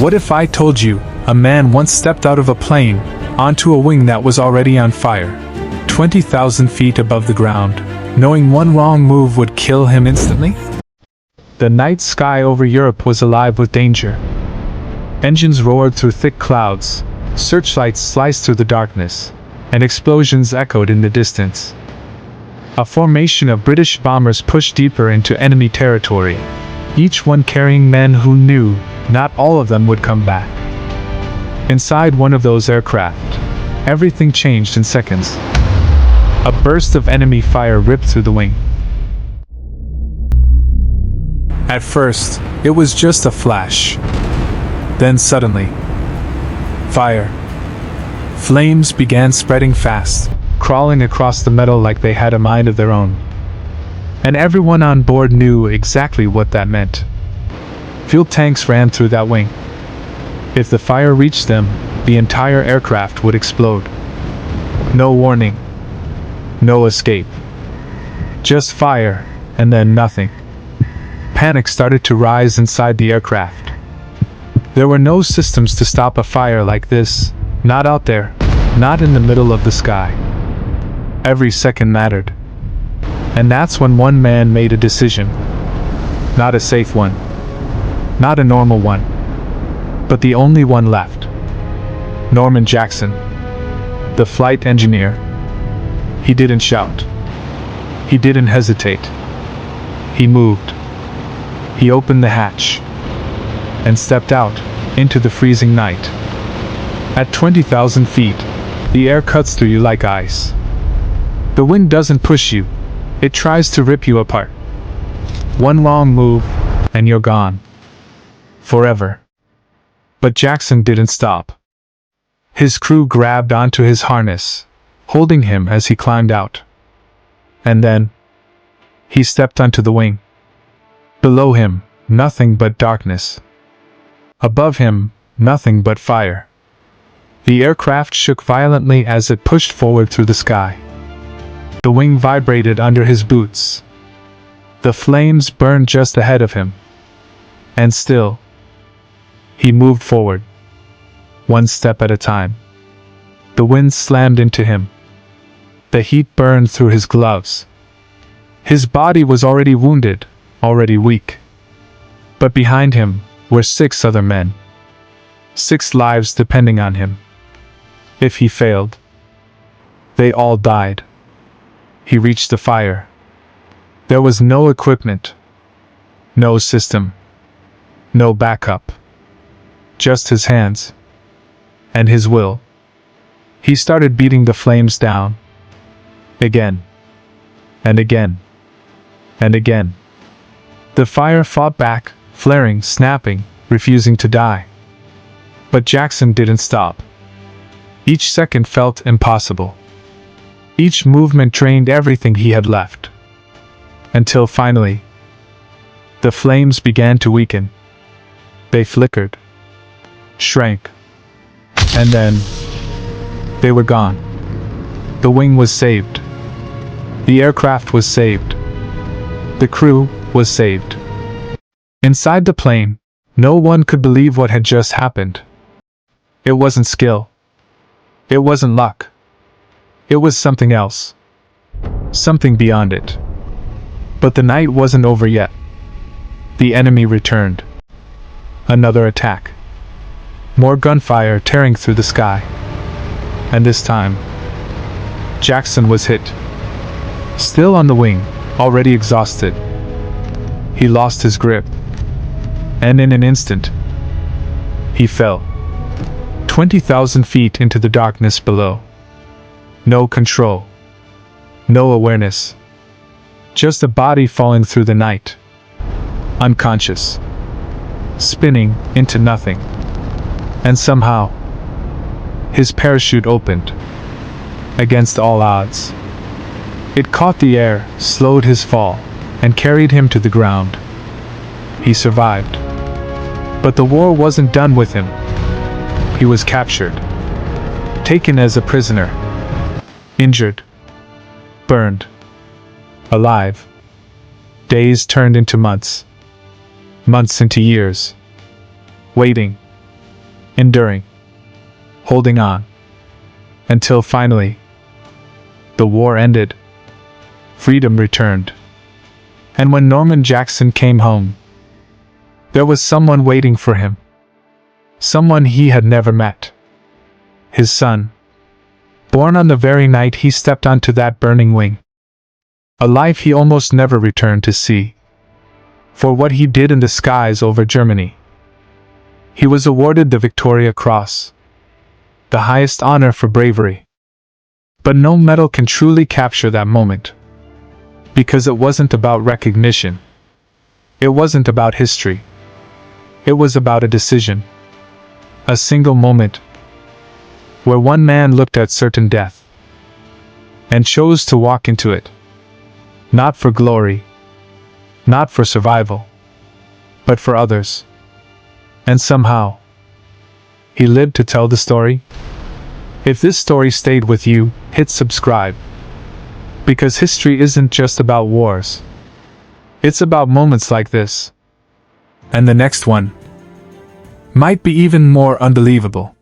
What if I told you a man once stepped out of a plane onto a wing that was already on fire, 20,000 feet above the ground, knowing one wrong move would kill him instantly? The night sky over Europe was alive with danger. Engines roared through thick clouds, searchlights sliced through the darkness, and explosions echoed in the distance. A formation of British bombers pushed deeper into enemy territory, each one carrying men who knew not all of them would come back. Inside one of those aircraft, everything changed in seconds. A burst of enemy fire ripped through the wing. At first, it was just a flash. Then suddenly, fire. Flames began spreading fast, crawling across the metal like they had a mind of their own. And everyone on board knew exactly what that meant. Fuel tanks ran through that wing. If the fire reached them, the entire aircraft would explode. No warning. No escape. Just fire, and then nothing. Panic started to rise inside the aircraft. There were no systems to stop a fire like this, not out there, not in the middle of the sky. Every second mattered. And that's when one man made a decision. Not a safe one. Not a normal one. But the only one left. Norman Jackson, the flight engineer. He didn't shout. He didn't hesitate. He moved. He opened the hatch and stepped out into the freezing night. At 20,000 feet, the air cuts through you like ice. The wind doesn't push you, it tries to rip you apart. One wrong move, and you're gone. Forever. But Jackson didn't stop. His crew grabbed onto his harness, holding him as he climbed out. And then, he stepped onto the wing. Below him, nothing but darkness. Above him, nothing but fire. The aircraft shook violently as it pushed forward through the sky. The wing vibrated under his boots. The flames burned just ahead of him. And still, he moved forward, one step at a time. The wind slammed into him. The heat burned through his gloves. His body was already wounded, already weak. But behind him were 6 other men. 6 lives depending on him. If he failed, they all died. He reached the fire. There was no equipment, no system, no backup. Just his hands and his will. He started beating the flames down. Again. And again. And again. The fire fought back, flaring, snapping, refusing to die. But Jackson didn't stop. Each second felt impossible. Each movement drained everything he had left. Until finally, the flames began to weaken. They flickered, shrank, and then they were gone. The wing was saved. The aircraft was saved. The crew was saved. Inside the plane, no one could believe what had just happened. It wasn't skill. It wasn't luck. It was something else. Something beyond it. But the night wasn't over yet. The enemy returned. Another attack. More gunfire tearing through the sky. And this time, Jackson was hit. Still on the wing, already exhausted. He lost his grip. And in an instant, he fell. 20,000 feet into the darkness below. No control. No awareness. Just a body falling through the night. Unconscious. Spinning into nothing. And somehow, his parachute opened. Against all odds. It caught the air, slowed his fall, and carried him to the ground. He survived. But the war wasn't done with him. He was captured. Taken as a prisoner. Injured. Burned. Alive. Days turned into months. Months into years. Waiting. enduring, holding on, until finally, the war ended, freedom returned. And when Norman Jackson came home, there was someone waiting for him. Someone he had never met. His son. Born on the very night he stepped onto that burning wing. A life he almost never returned to see. For what he did in the skies over Germany. He was awarded the Victoria Cross, the highest honor for bravery. But no medal can truly capture that moment. Because it wasn't about recognition. It wasn't about history. It was about a decision. A single moment, where one man looked at certain death, and chose to walk into it. Not for glory, not for survival, but for others. And somehow, he lived to tell the story. If this story stayed with you, hit subscribe. Because history isn't just about wars. It's about moments like this. And the next one might be even more unbelievable.